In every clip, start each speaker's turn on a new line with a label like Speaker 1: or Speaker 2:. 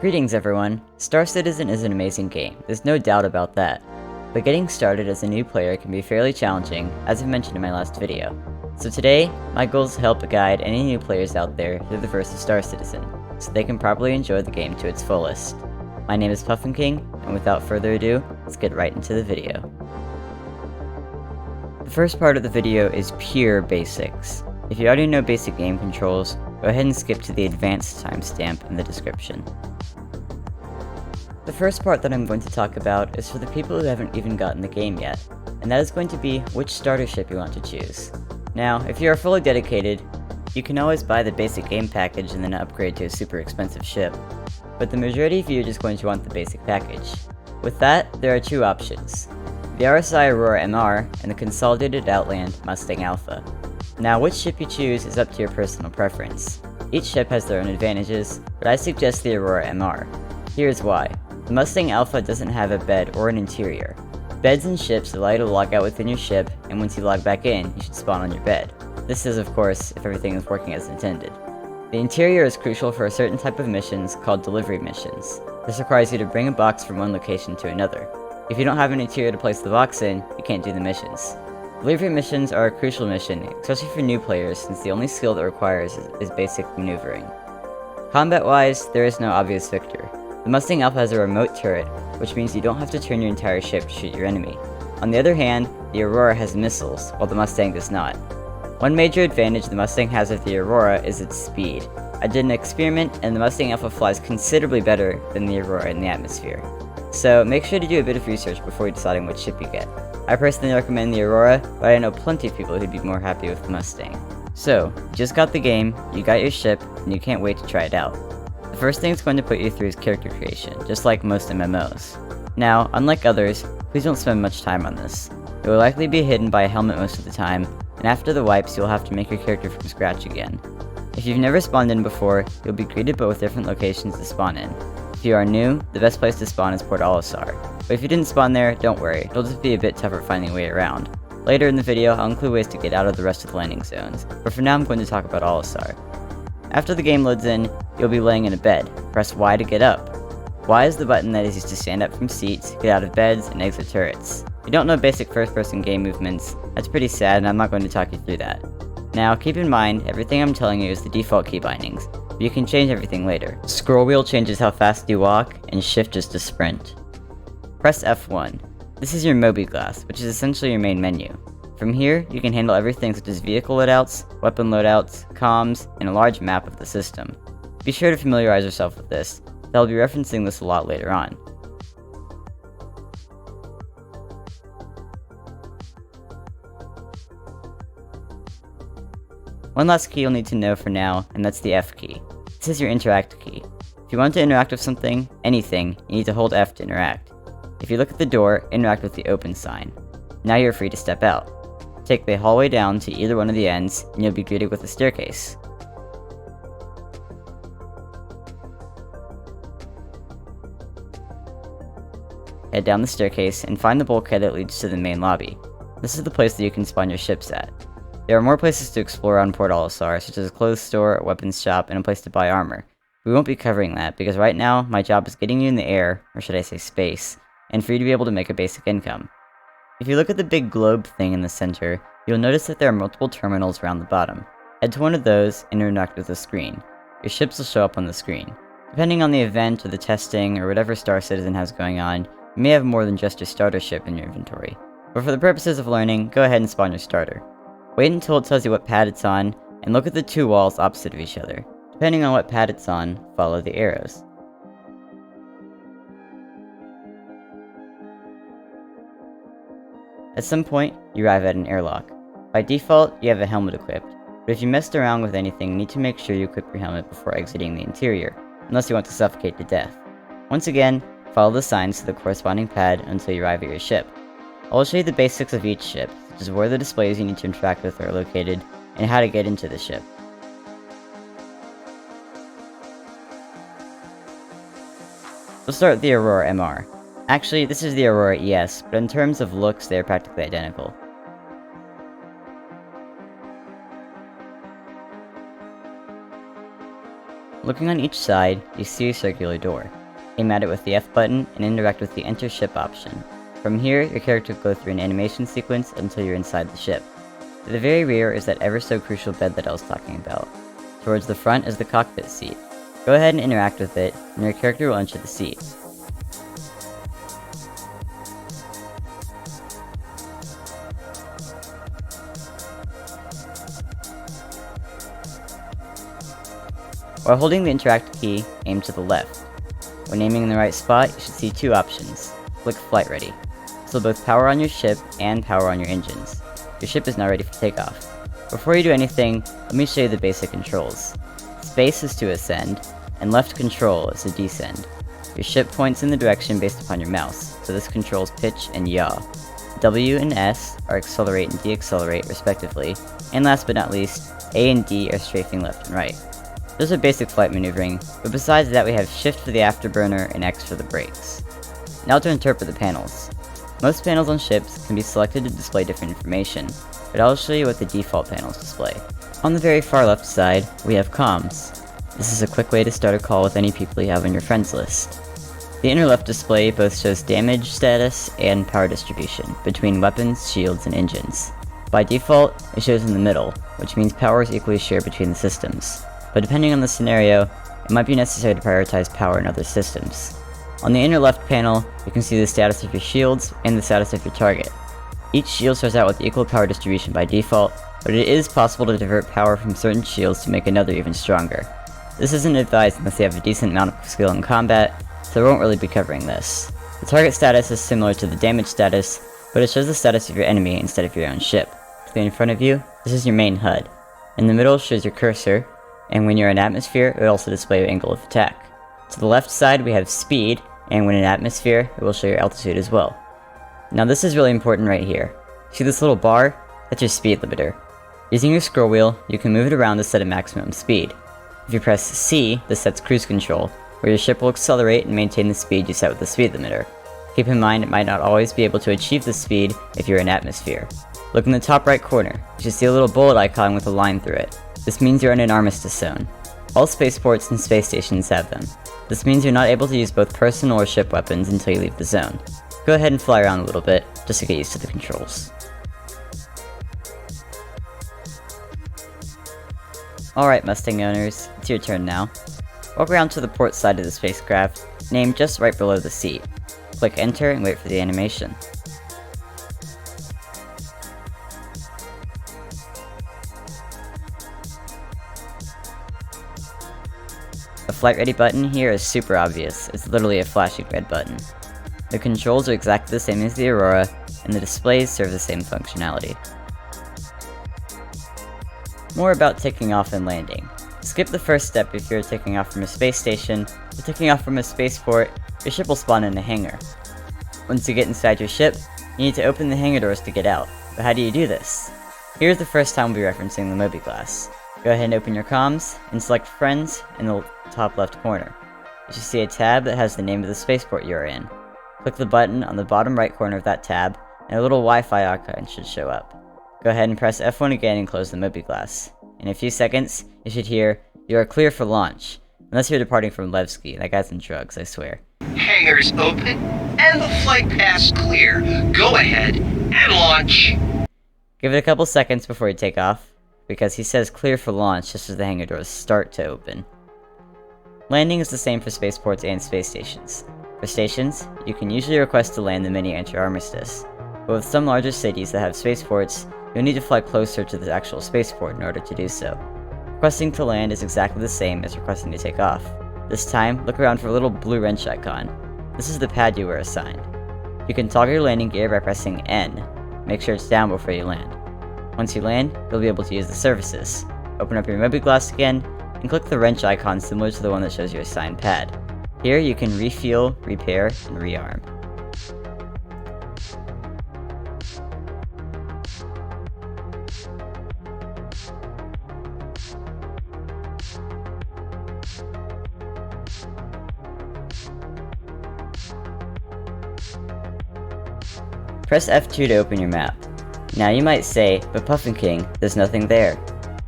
Speaker 1: Greetings everyone! Star Citizen is an amazing game, there's no doubt about that. But getting started as a new player can be fairly challenging, as I mentioned in my last video. So today, my goal is to help guide any new players out there through the first of Star Citizen, so they can properly enjoy the game to its fullest. My name is Puffin King, and without further ado, let's get right into the video. The first part of the video is pure basics. If you already know basic game controls, go ahead and skip to the advanced timestamp in the description. The first part that I'm going to talk about is for the people who haven't even gotten the game yet, and that is going to be which starter ship you want to choose. Now, if you are fully dedicated, you can always buy the basic game package and then upgrade to a super expensive ship, but the majority of you are just going to want the basic package. With that, there are two options: the RSI Aurora MR and the Consolidated Outland Mustang Alpha. Now, which ship you choose is up to your personal preference. Each ship has their own advantages, but I suggest the Aurora MR. Here's why. The Mustang Alpha doesn't have a bed or an interior. Beds in ships allow you to log out within your ship, and once you log back in, you should spawn on your bed. This is, of course, if everything is working as intended. The interior is crucial for a certain type of missions called delivery missions. This requires you to bring a box from one location to another. If you don't have an interior to place the box in, you can't do the missions. Delivery missions are a crucial mission, especially for new players, since the only skill that requires is basic maneuvering. Combat-wise, there is no obvious victor. The Mustang Alpha has a remote turret, which means you don't have to turn your entire ship to shoot your enemy. On the other hand, the Aurora has missiles, while the Mustang does not. One major advantage the Mustang has of the Aurora is its speed. I did an experiment, and the Mustang Alpha flies considerably better than the Aurora in the atmosphere. So make sure to do a bit of research before deciding which ship you get. I personally recommend the Aurora, but I know plenty of people who'd be more happy with the Mustang. So, you just got the game, you got your ship, and you can't wait to try it out. The first thing it's going to put you through is character creation, just like most MMOs. Now, unlike others, please don't spend much time on this. It will likely be hidden by a helmet most of the time, and after the wipes you'll have to make your character from scratch again. If you've never spawned in before, you'll be greeted but with different locations to spawn in. If you are new, the best place to spawn is Port Olisar, but if you didn't spawn there, don't worry, it'll just be a bit tougher finding a way around. Later in the video, I'll include ways to get out of the rest of the landing zones, but for now I'm going to talk about Olisar. After the game loads in, you'll be laying in a bed. Press Y to get up. Y is the button that is used to stand up from seats, get out of beds, and exit turrets. If you don't know basic first-person game movements, that's pretty sad and I'm not going to talk you through that. Now, keep in mind, everything I'm telling you is the default key bindings, but you can change everything later. Scroll wheel changes how fast you walk, and shift is to sprint. Press F1. This is your Moby glass, which is essentially your main menu. From here, you can handle everything such as vehicle loadouts, weapon loadouts, comms, and a large map of the system. Be sure to familiarize yourself with this, as I'll be referencing this a lot later on. One last key you'll need to know for now, and that's the F key. This is your interact key. If you want to interact with something, anything, you need to hold F to interact. If you look at the door, interact with the open sign. Now you're free to step out. Take the hallway down to either one of the ends, and you'll be greeted with a staircase. Head down the staircase and find the bulkhead that leads to the main lobby. This is the place that you can spawn your ships at. There are more places to explore on Port Olisar, such as a clothes store, a weapons shop, and a place to buy armor. We won't be covering that, because right now, my job is getting you in the air, or should I say space, and for you to be able to make a basic income. If you look at the big globe thing in the center, you'll notice that there are multiple terminals around the bottom. Head to one of those and interact with the screen. Your ships will show up on the screen. Depending on the event or the testing or whatever Star Citizen has going on, you may have more than just your starter ship in your inventory. But for the purposes of learning, go ahead and spawn your starter. Wait until it tells you what pad it's on, and look at the two walls opposite of each other. Depending on what pad it's on, follow the arrows. At some point, you arrive at an airlock. By default, you have a helmet equipped, but if you messed around with anything, you need to make sure you equip your helmet before exiting the interior, unless you want to suffocate to death. Once again, follow the signs to the corresponding pad until you arrive at your ship. I will show you the basics of each ship, such as where the displays you need to interact with are located, and how to get into the ship. We'll start with the Aurora MR. Actually, this is the Aurora ES, but in terms of looks, they are practically identical. Looking on each side, you see a circular door. Aim at it with the F button and interact with the Enter Ship option. From here, your character will go through an animation sequence until you're inside the ship. To the very rear is that ever so crucial bed that I was talking about. Towards the front is the cockpit seat. Go ahead and interact with it, and your character will enter the seat. While holding the interact key, aim to the left. When aiming in the right spot, you should see two options. Click Flight Ready. This will both power on your ship and power on your engines. Your ship is now ready for takeoff. Before you do anything, let me show you the basic controls. Space is to ascend, and left control is to descend. Your ship points in the direction based upon your mouse, so this controls pitch and yaw. W and S are accelerate and deaccelerate respectively, and last but not least, A and D are strafing left and right. Those are basic flight maneuvering, but besides that we have shift for the afterburner and X for the brakes. Now to interpret the panels. Most panels on ships can be selected to display different information, but I'll show you what the default panels display. On the very far left side, we have comms. This is a quick way to start a call with any people you have on your friends list. The inner left display both shows damage status and power distribution between weapons, shields, and engines. By default, it shows in the middle, which means power is equally shared between the systems. But depending on the scenario, it might be necessary to prioritize power in other systems. On the inner left panel, you can see the status of your shields and the status of your target. Each shield starts out with equal power distribution by default, but it is possible to divert power from certain shields to make another even stronger. This isn't advised unless you have a decent amount of skill in combat, so I won't really be covering this. The target status is similar to the damage status, but it shows the status of your enemy instead of your own ship. In front of you, this is your main HUD. In the middle shows your cursor, and when you're in atmosphere, it will also display your angle of attack. To the left side we have speed, and when in atmosphere, it will show your altitude as well. Now this is really important right here. See this little bar? That's your speed limiter. Using your scroll wheel, you can move it around to set a maximum speed. If you press C, this sets cruise control, where your ship will accelerate and maintain the speed you set with the speed limiter. Keep in mind it might not always be able to achieve this speed if you're in atmosphere. Look in the top right corner. You should see a little bullet icon with a line through it. This means you're in an armistice zone. All spaceports and space stations have them. This means you're not able to use both personal or ship weapons until you leave the zone. Go ahead and fly around a little bit, just to get used to the controls. Alright Mustang owners, it's your turn now. Walk around to the port side of the spacecraft, named just right below the seat. Click enter and wait for the animation. The flight ready button here is super obvious, it's literally a flashing red button. The controls are exactly the same as the Aurora, and the displays serve the same functionality. More about taking off and landing. Skip the first step if you're taking off from a space station, but taking off from a spaceport, your ship will spawn in a hangar. Once you get inside your ship, you need to open the hangar doors to get out. But how do you do this? Here's the first time we'll be referencing the Moby Glass. Go ahead and open your comms, and select Friends in the top left corner. You should see a tab that has the name of the spaceport you are in. Click the button on the bottom right corner of that tab, and a little Wi-Fi icon should show up. Go ahead and press F1 again and close the Moby Glass. In a few seconds, you should hear, "You are clear for launch." Unless you're departing from Levski, that guy's on drugs, I swear.
Speaker 2: Hangars open, and the flight path clear. Go ahead and launch.
Speaker 1: Give it a couple seconds before you take off, because he says clear for launch just as the hangar doors start to open. Landing is the same for spaceports and space stations. For stations, you can usually request to land the mini anti-armistice, but with some larger cities that have spaceports, you'll need to fly closer to the actual spaceport in order to do so. Requesting to land is exactly the same as requesting to take off. This time, look around for a little blue wrench icon. This is the pad you were assigned. You can toggle your landing gear by pressing N. Make sure it's down before you land. Once you land, you'll be able to use the services. Open up your Moby Glass again, and click the wrench icon similar to the one that shows your assigned pad. Here you can refuel, repair, and rearm. Press F2 to open your map. Now you might say, but Puffin King, there's nothing there.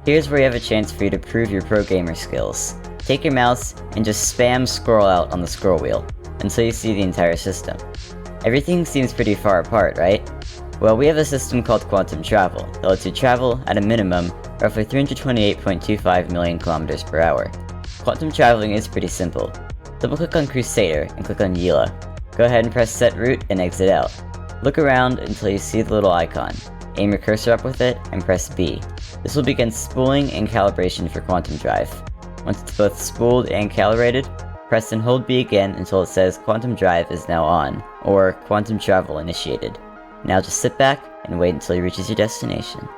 Speaker 1: Here's where you have a chance for you to prove your pro gamer skills. take your mouse and just spam scroll out on the scroll wheel until you see the entire system. Everything seems pretty far apart, right? Well, we have a system called quantum travel that lets you travel, at a minimum, roughly 328.25 million kilometers per hour. Quantum traveling is pretty simple. Double-click on Crusader and click on Yila. Go ahead and press set route and exit out. Look around until you see the little icon. Aim your cursor up with it and press B. This will begin spooling and calibration for quantum drive. Once it's both spooled and calibrated, press and hold B again until it says quantum drive is now on, or quantum travel initiated. Now just sit back and wait until it reaches your destination.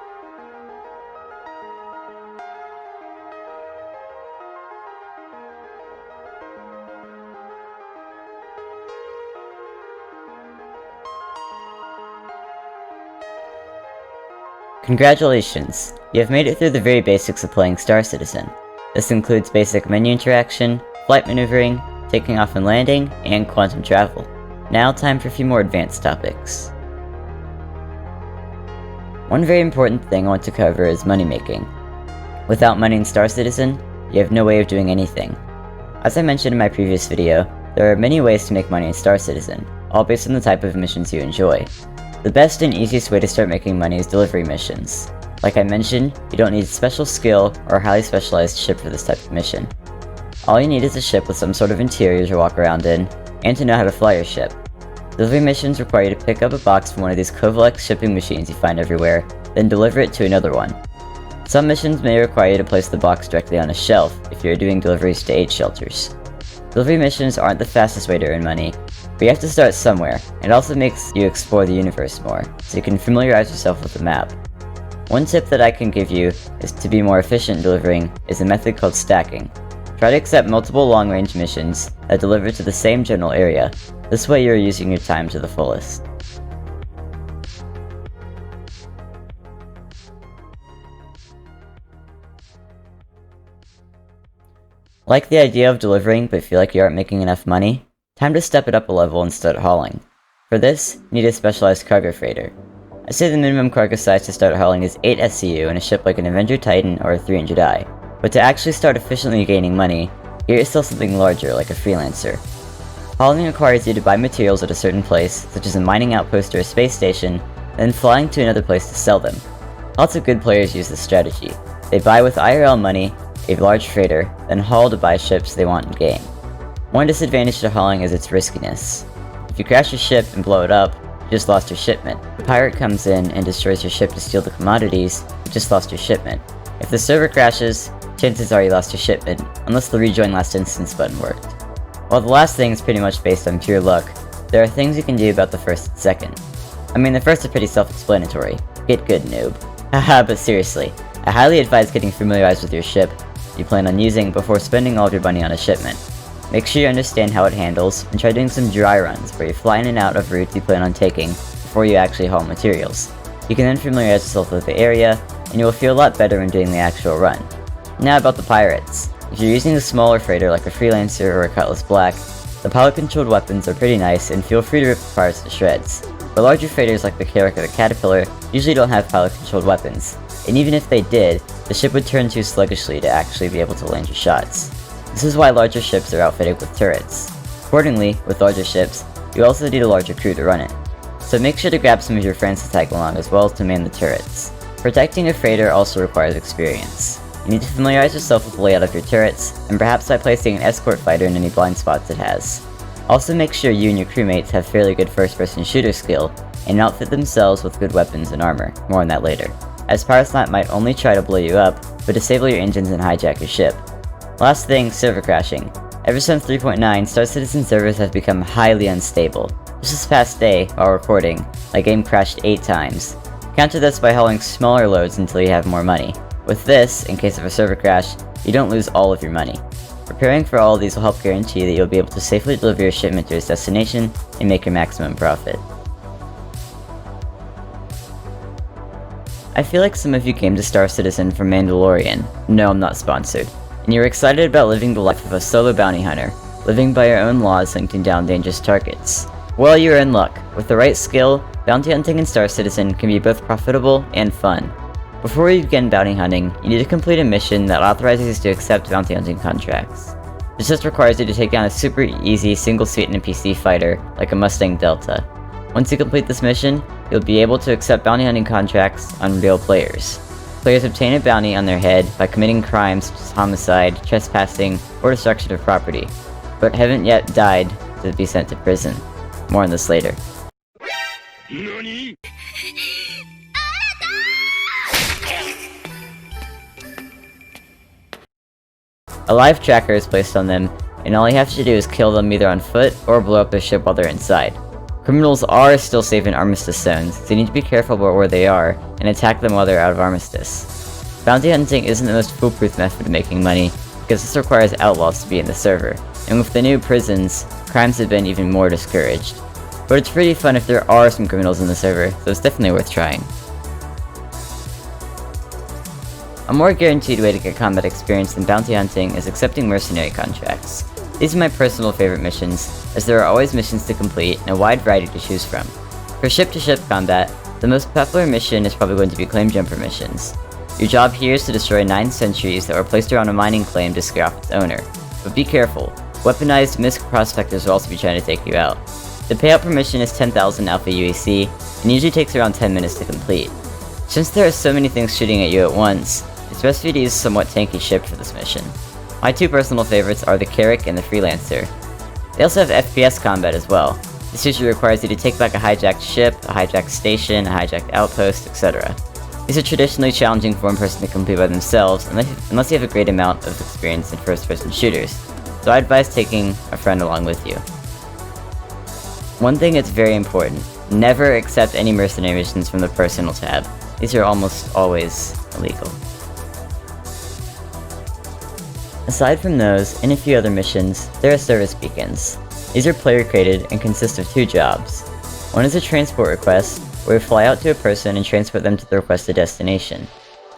Speaker 1: Congratulations! You have made it through the very basics of playing Star Citizen. This includes basic menu interaction, flight maneuvering, taking off and landing, and quantum travel. Now time for a few more advanced topics. One very important thing I want to cover is money making. Without money in Star Citizen, you have no way of doing anything. As I mentioned in my previous video, there are many ways to make money in Star Citizen, all based on the type of missions you enjoy. The best and easiest way to start making money is delivery missions. Like I mentioned, you don't need special skill or a highly specialized ship for this type of mission. All you need is a ship with some sort of interior to walk around in, and to know how to fly your ship. Delivery missions require you to pick up a box from one of these Kovalex shipping machines you find everywhere, then deliver it to another one. Some missions may require you to place the box directly on a shelf if you're doing deliveries to aid shelters. Delivery missions aren't the fastest way to earn money, but you have to start somewhere, and it also makes you explore the universe more, so you can familiarize yourself with the map. One tip that I can give you is to be more efficient in delivering is a method called stacking. Try to accept multiple long-range missions that deliver to the same general area. This way you are using your time to the fullest. Like the idea of delivering but feel like you aren't making enough money? Time to step it up a level and start hauling. For this, you need a specialized cargo freighter. I say the minimum cargo size to start hauling is 8 SCU in a ship like an Avenger Titan or a 300i, but to actually start efficiently gaining money, get yourself something larger like a freelancer. Hauling requires you to buy materials at a certain place, such as a mining outpost or a space station, then flying to another place to sell them. Lots of good players use this strategy. They buy with IRL money, a large freighter, then haul to buy ships they want in game. One disadvantage to hauling is its riskiness. If you crash your ship and blow it up, you just lost your shipment. If a pirate comes in and destroys your ship to steal the commodities, you just lost your shipment. If the server crashes, chances are you lost your shipment, unless the rejoin last instance button worked. While the last thing is pretty much based on pure luck, there are things you can do about the first and second. I mean, the first are pretty self-explanatory. Get good, noob. Haha, but seriously, I highly advise getting familiarized with your ship you plan on using before spending all of your money on a shipment. Make sure you understand how it handles, and try doing some dry runs where you fly in and out of routes you plan on taking before you actually haul materials. You can then familiarize yourself with the area, and you will feel a lot better when doing the actual run. Now about the pirates. If you're using a smaller freighter like a Freelancer or a Cutlass Black, the pilot-controlled weapons are pretty nice and feel free to rip the pirates to shreds. But larger freighters like the Carrack or the Caterpillar usually don't have pilot-controlled weapons, and even if they did, the ship would turn too sluggishly to actually be able to land your shots. This is why larger ships are outfitted with turrets. Accordingly, with larger ships, you also need a larger crew to run it. So make sure to grab some of your friends to tag along as well as to man the turrets. Protecting a freighter also requires experience. You need to familiarize yourself with the layout of your turrets, and perhaps by placing an escort fighter in any blind spots it has. Also make sure you and your crewmates have fairly good first-person shooter skill, and outfit themselves with good weapons and armor. More on that later. As pirates might only try to blow you up, but disable your engines and hijack your ship. Last thing, server crashing. Ever since 3.9, Star Citizen servers have become highly unstable. Just this past day, while recording, my game crashed 8 times. Counter this by hauling smaller loads until you have more money. With this, in case of a server crash, you don't lose all of your money. Preparing for all of these will help guarantee that you'll be able to safely deliver your shipment to its destination and make your maximum profit. I feel like some of you came to Star Citizen from Mandalorian. No, I'm not sponsored. And you're excited about living the life of a solo bounty hunter, living by your own laws hunting down dangerous targets. Well, you're in luck. With the right skill, bounty hunting in Star Citizen can be both profitable and fun. Before you begin bounty hunting, you need to complete a mission that authorizes you to accept bounty hunting contracts. This just requires you to take down a super easy single-seat NPC fighter, like a Mustang Delta. Once you complete this mission, you'll be able to accept bounty hunting contracts on real players. Players obtain a bounty on their head by committing crimes such as homicide, trespassing, or destruction of property, but haven't yet died to be sent to prison. More on this later. A live tracker is placed on them, and all you have to do is kill them either on foot or blow up their ship while they're inside. Criminals are still safe in armistice zones, so you need to be careful about where they are, and attack them while they're out of armistice. Bounty hunting isn't the most foolproof method of making money, because this requires outlaws to be in the server, and with the new prisons, crimes have been even more discouraged. But it's pretty fun if there are some criminals in the server, so it's definitely worth trying. A more guaranteed way to get combat experience than bounty hunting is accepting mercenary contracts. These are my personal favorite missions, as there are always missions to complete and a wide variety to choose from. For ship-to-ship combat, the most popular mission is probably going to be claim jumper missions. Your job here is to destroy 9 sentries that were placed around a mining claim to scare off its owner. But be careful, weaponized MISC prospectors will also be trying to take you out. The payout per mission is 10,000 Alpha UAC, and usually takes around 10 minutes to complete. Since there are so many things shooting at you at once, it's best for you to use a somewhat tanky ship for this mission. My two personal favorites are the Carrack and the Freelancer. They also have FPS Combat as well. This usually requires you to take back a hijacked ship, a hijacked station, a hijacked outpost, etc. These are traditionally challenging for one person to complete by themselves, unless you have a great amount of experience in first-person shooters, so I advise taking a friend along with you. One thing that's very important, never accept any mercenary missions from the personal tab. These are almost always illegal. Aside from those, and a few other missions, there are service beacons. These are player created and consist of 2 jobs. One is a transport request, where you fly out to a person and transport them to the requested destination.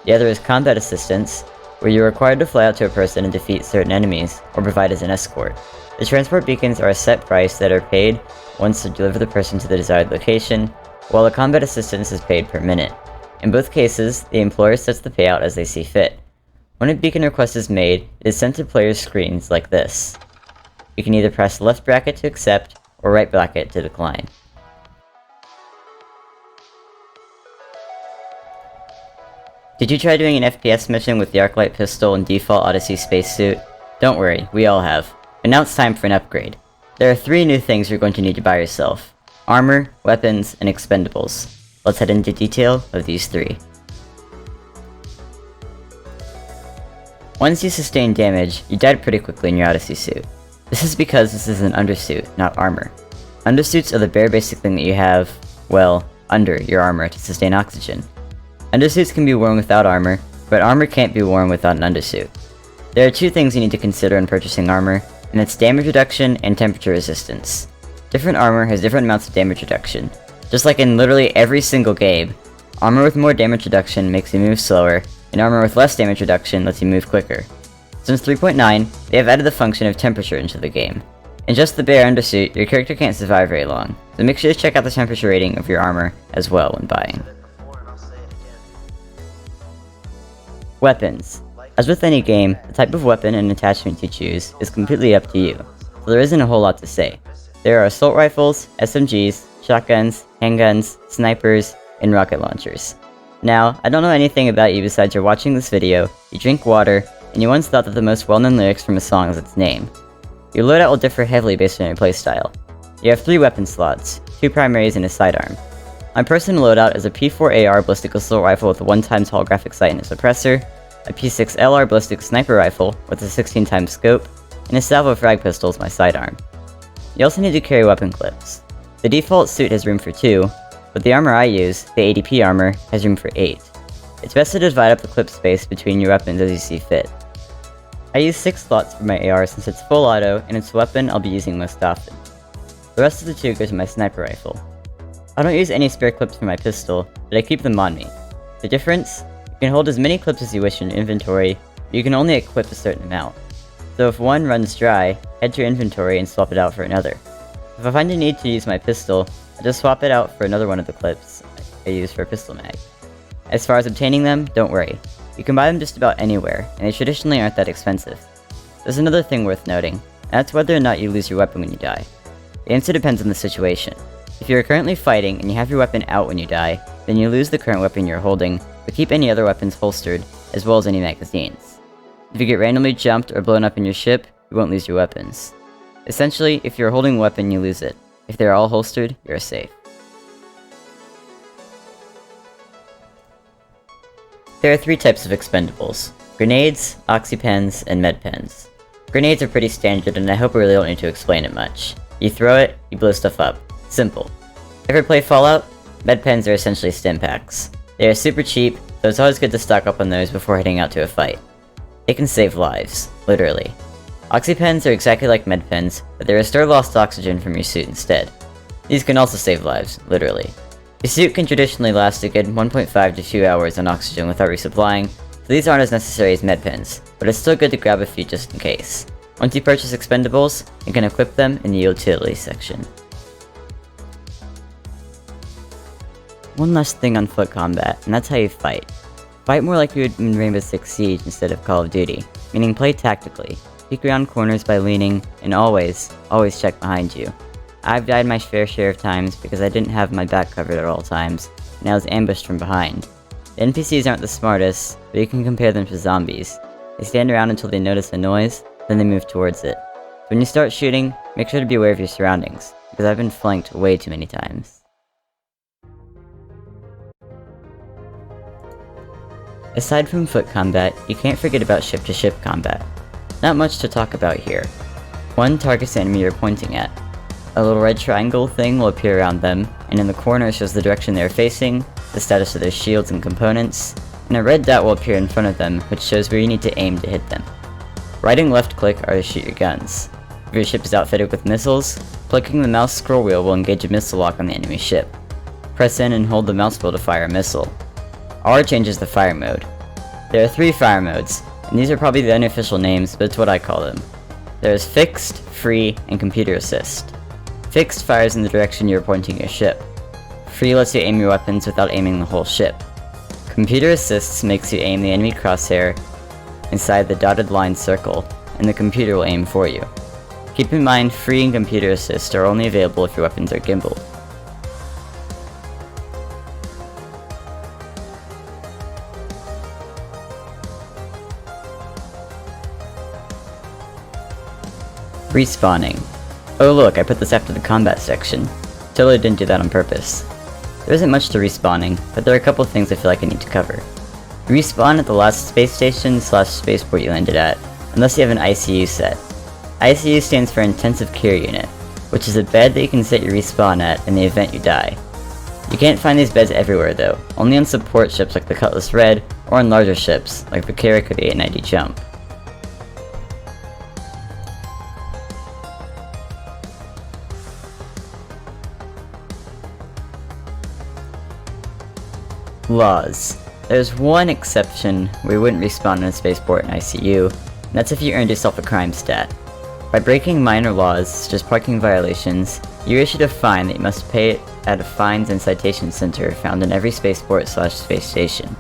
Speaker 1: The other is combat assistance, where you are required to fly out to a person and defeat certain enemies, or provide as an escort. The transport beacons are a set price that are paid once to deliver the person to the desired location, while the combat assistance is paid per minute. In both cases, the employer sets the payout as they see fit. When a beacon request is made, it is sent to players' screens like this. You can either press left bracket to accept, or right bracket to decline. Did you try doing an FPS mission with the Arclight pistol and default Odyssey spacesuit? Don't worry, we all have. But now it's time for an upgrade. There are 3 new things you're going to need to buy yourself: armor, weapons, and expendables. Let's head into detail of these 3. Once you sustain damage, you died pretty quickly in your Odyssey suit. This is because this is an undersuit, not armor. Undersuits are the bare basic thing that you have, well, under your armor to sustain oxygen. Undersuits can be worn without armor, but armor can't be worn without an undersuit. There are 2 things you need to consider when purchasing armor, and it's damage reduction and temperature resistance. Different armor has different amounts of damage reduction. Just like in literally every single game, armor with more damage reduction makes you move slower, and armor with less damage reduction lets you move quicker. Since 3.9, they have added the function of temperature into the game. In just the bare undersuit, your character can't survive very long, so make sure to check out the temperature rating of your armor as well when buying. Weapons. As with any game, the type of weapon and attachment you choose is completely up to you, so there isn't a whole lot to say. There are assault rifles, SMGs, shotguns, handguns, snipers, and rocket launchers. Now, I don't know anything about you besides you're watching this video, you drink water, and you once thought that the most well-known lyrics from a song is its name. Your loadout will differ heavily based on your playstyle. You have 3 weapon slots, 2 primaries and a sidearm. My personal loadout is a P4AR ballistic assault rifle with a 1x holographic sight and a suppressor, a P6LR ballistic sniper rifle with a 16x scope, and a salvo frag pistol as my sidearm. You also need to carry weapon clips. The default suit has room for 2, but the armor I use, the ADP armor, has room for 8. It's best to divide up the clip space between your weapons as you see fit. I use 6 slots for my AR since it's full auto and it's a weapon I'll be using most often. The rest of the 2 goes to my sniper rifle. I don't use any spare clips for my pistol, but I keep them on me. The difference? You can hold as many clips as you wish in your inventory, but you can only equip a certain amount. So if one runs dry, head to your inventory and swap it out for another. If I find a need to use my pistol, I just swap it out for another one of the clips I use for a pistol mag. As far as obtaining them, don't worry. You can buy them just about anywhere, and they traditionally aren't that expensive. There's another thing worth noting, and that's whether or not you lose your weapon when you die. The answer depends on the situation. If you are currently fighting and you have your weapon out when you die, then you lose the current weapon you're holding, but keep any other weapons holstered, as well as any magazines. If you get randomly jumped or blown up in your ship, you won't lose your weapons. Essentially, if you're holding a weapon, you lose it. If they're all holstered, you're safe. There are 3 types of expendables: grenades, oxypens, and medpens. Grenades are pretty standard, and I hope I really don't need to explain it much. You throw it, you blow stuff up. Simple. Ever play Fallout? Medpens are essentially stim packs. They are super cheap, so it's always good to stock up on those before heading out to a fight. They can save lives, literally. Oxypens are exactly like medpens, but they restore lost oxygen from your suit instead. These can also save lives, literally. Your suit can traditionally last a good 1.5 to 2 hours on oxygen without resupplying, so these aren't as necessary as medpens, but it's still good to grab a few just in case. Once you purchase expendables, you can equip them in the utility section. One last thing on foot combat, and that's how you fight. Fight more like you would in Rainbow Six Siege instead of Call of Duty, meaning play tactically. Peek around corners by leaning, and always check behind you. I've died my fair share of times because I didn't have my back covered at all times, and I was ambushed from behind. The NPCs aren't the smartest, but you can compare them to zombies. They stand around until they notice a noise, then they move towards it. So when you start shooting, make sure to be aware of your surroundings, because I've been flanked way too many times. Aside from foot combat, you can't forget about ship-to-ship combat. Not much to talk about here. 1 targets the enemy you're pointing at. A little red triangle thing will appear around them, and in the corner shows the direction they are facing, the status of their shields and components, and a red dot will appear in front of them, which shows where you need to aim to hit them. Right and left click are to shoot your guns. If your ship is outfitted with missiles, clicking the mouse scroll wheel will engage a missile lock on the enemy ship. Press in and hold the mouse wheel to fire a missile. R changes the fire mode. There are 3 fire modes, and these are probably the unofficial names, but it's what I call them. There is Fixed, Free, and Computer Assist. Fixed fires in the direction you are pointing your ship. Free lets you aim your weapons without aiming the whole ship. Computer Assists makes you aim the enemy crosshair inside the dotted line circle, and the computer will aim for you. Keep in mind, Free and Computer Assist are only available if your weapons are gimbaled. Respawning. Oh look, I put this after the combat section. Totally didn't do that on purpose. There isn't much to respawning, but there are a couple things I feel like I need to cover. You respawn at the last space station / spaceport you landed at, unless you have an ICU set. ICU stands for Intensive Care Unit, which is a bed that you can set your respawn at in the event you die. You can't find these beds everywhere though, only on support ships like the Cutlass Red, or on larger ships, like the Carrack or the 890 Jump. Laws. There's one exception where you wouldn't respawn in a spaceport in ICU, and that's if you earned yourself a crime stat. By breaking minor laws, such as parking violations, you're issued a fine that you must pay at a fines and citation center found in every spaceport / space station.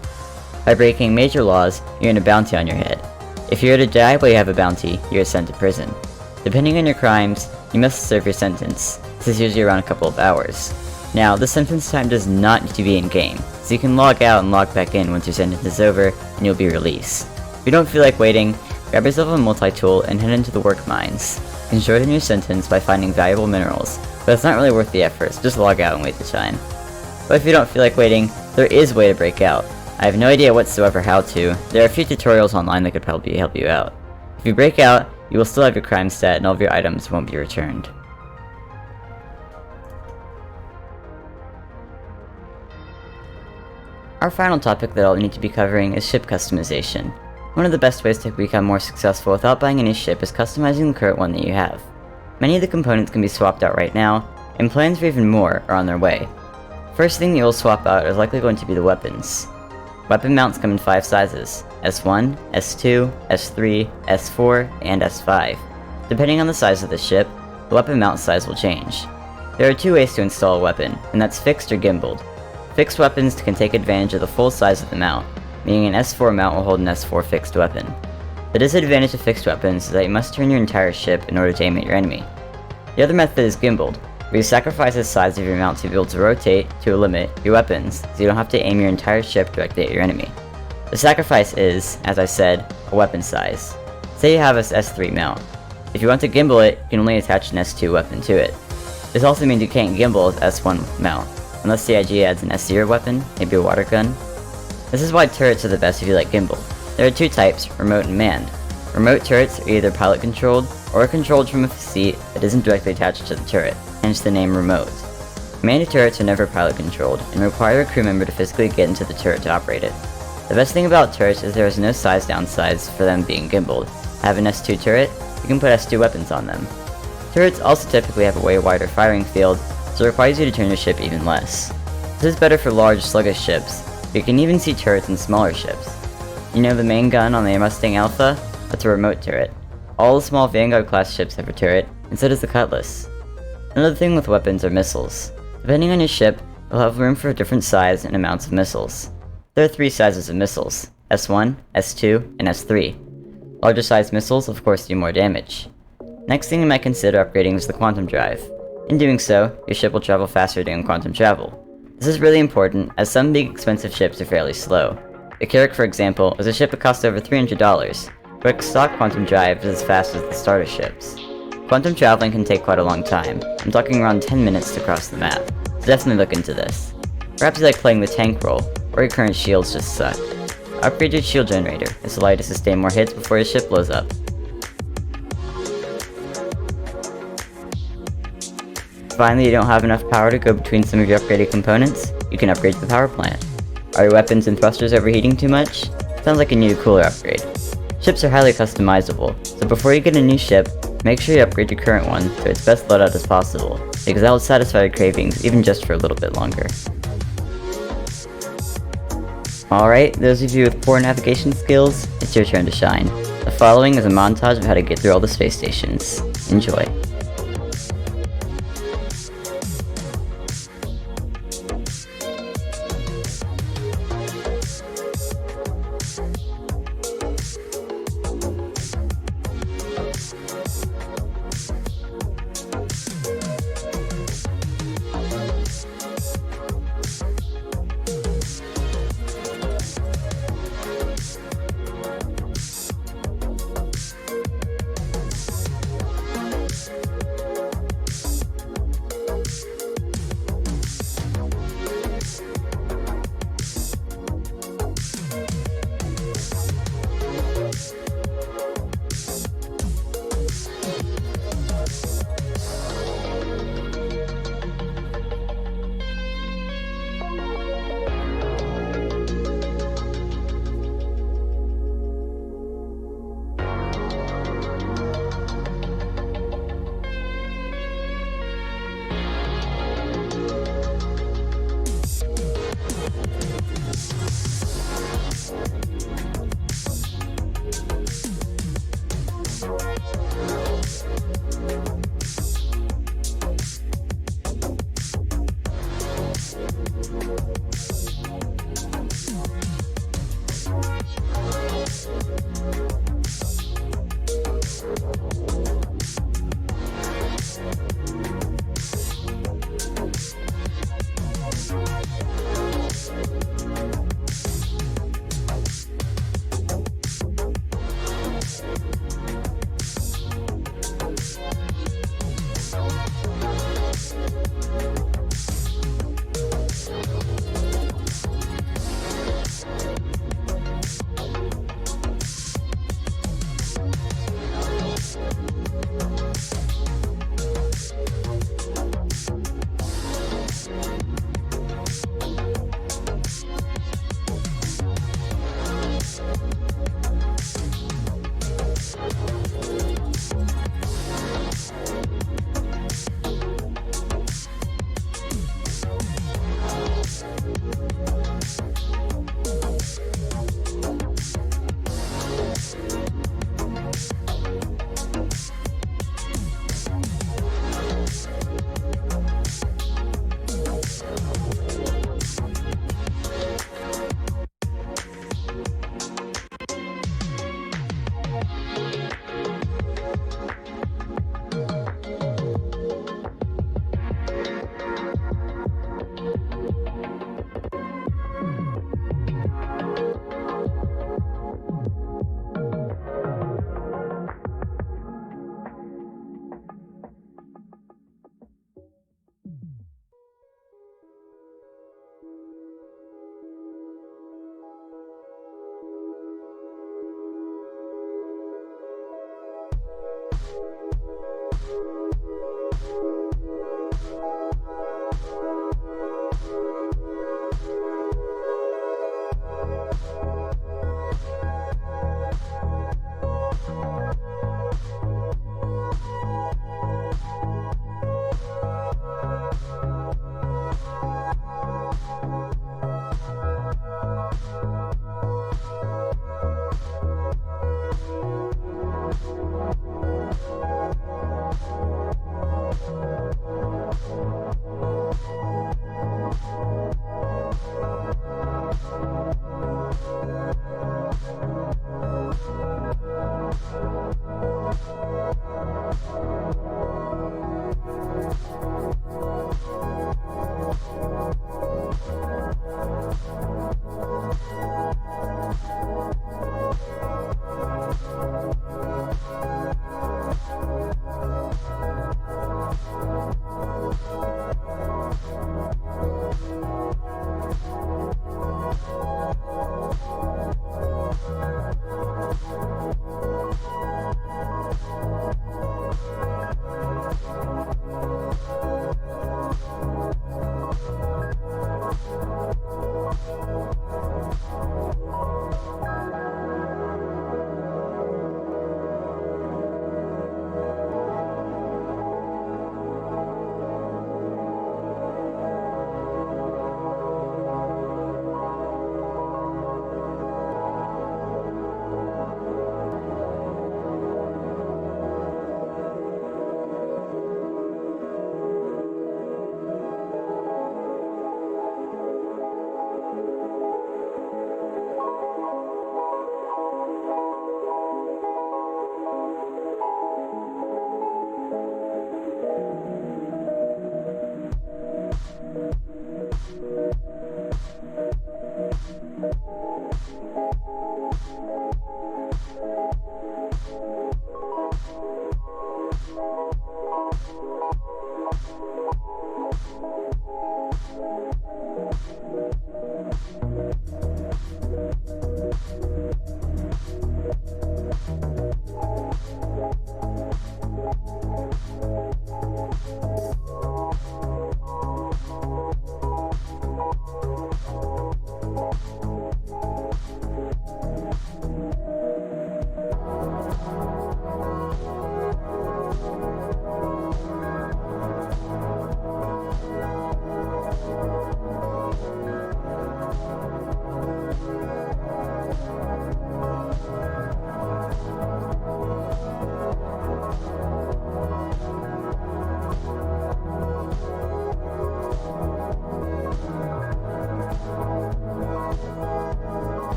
Speaker 1: By breaking major laws, you earn a bounty on your head. If you are to die while you have a bounty, you are sent to prison. Depending on your crimes, you must serve your sentence. This is usually around a couple of hours. Now, the sentence time does not need to be in-game, so you can log out and log back in once your sentence is over, and you'll be released. If you don't feel like waiting, grab yourself a multi-tool and head into the work mines. You can shorten your sentence by finding valuable minerals, but it's not really worth the effort, so just log out and wait the time. But if you don't feel like waiting, there is a way to break out. I have no idea whatsoever how to. There are a few tutorials online that could probably help you out. If you break out, you will still have your crime stat and all of your items won't be returned. Our final topic that I'll need to be covering is ship customization. One of the best ways to become more successful without buying a new ship is customizing the current one that you have. Many of the components can be swapped out right now, and plans for even more are on their way. First thing you will swap out is likely going to be the weapons. Weapon mounts come in 5 sizes: S1, S2, S3, S4, and S5. Depending on the size of the ship, the weapon mount size will change. There are 2 ways to install a weapon, and that's fixed or gimbaled. Fixed weapons can take advantage of the full size of the mount, meaning an S4 mount will hold an S4 fixed weapon. The disadvantage of fixed weapons is that you must turn your entire ship in order to aim at your enemy. The other method is gimbaled, where you sacrifice the size of your mount to be able to rotate to limit your weapons, so you don't have to aim your entire ship directly at your enemy. The sacrifice is, as I said, a weapon size. Say you have this S3 mount. If you want to gimbal it, you can only attach an S2 weapon to it. This also means you can't gimbal with S1 mount, unless CIG adds an S0 weapon, maybe a water gun. This is why turrets are the best if you like gimbal. There are two types, remote and manned. Remote turrets are either pilot controlled, or controlled from a seat that isn't directly attached to the turret, hence the name remote. Manned turrets are never pilot controlled, and require a crew member to physically get into the turret to operate it. The best thing about turrets is there is no size downsides for them being gimbaled. Have an S2 turret, you can put S2 weapons on them. Turrets also typically have a way wider firing field, so it requires you to turn your ship even less. This is better for large, sluggish ships, but you can even see turrets in smaller ships. You know the main gun on the Mustang Alpha? That's a remote turret. All the small Vanguard class ships have a turret, and so does the Cutlass. Another thing with weapons are missiles. Depending on your ship, you'll have room for different size and amounts of missiles. There are 3 sizes of missiles, S1, S2, and S3. Larger sized missiles of course do more damage. Next thing you might consider upgrading is the quantum drive. In doing so, your ship will travel faster during quantum travel. This is really important as some big expensive ships are fairly slow. The Carrack, for example, is a ship that costs over $300, but its stock quantum drive is as fast as the starter ships. Quantum traveling can take quite a long time. I'm talking around 10 minutes to cross the map, so definitely look into this. Perhaps you like playing the tank role, or your current shields just suck. Upgrade your shield generator, this will allow you to sustain more hits before your ship blows up. Finally, you don't have enough power to go between some of your upgraded components? You can upgrade the power plant. Are your weapons and thrusters overheating too much? Sounds like you need a cooler upgrade. Ships are highly customizable, so before you get a new ship, make sure you upgrade your current one to its best loadout as possible, because that will satisfy your cravings even just for a little bit longer. Alright, those of you with poor navigation skills, it's your turn to shine. The following is a montage of how to get through all the space stations. Enjoy.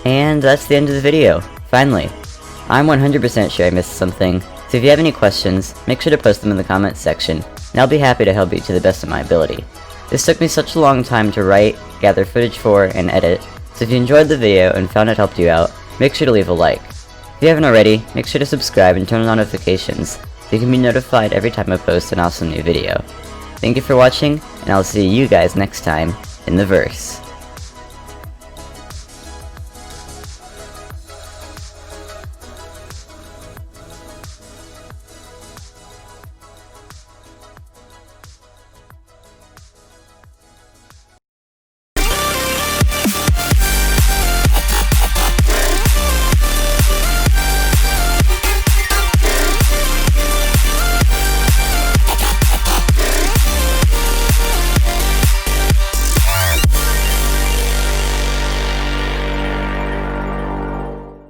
Speaker 1: And that's the end of the video. Finally. I'm 100% sure I missed something, so if you have any questions, make sure to post them in the comments section, and I'll be happy to help you to the best of my ability. This took me such a long time to write, gather footage for, and edit, so if you enjoyed the video and found it helped you out, make sure to leave a like. If you haven't already, make sure to subscribe and turn on notifications, so you can be notified every time I post an awesome new video. Thank you for watching, and I'll see you guys next time in the verse.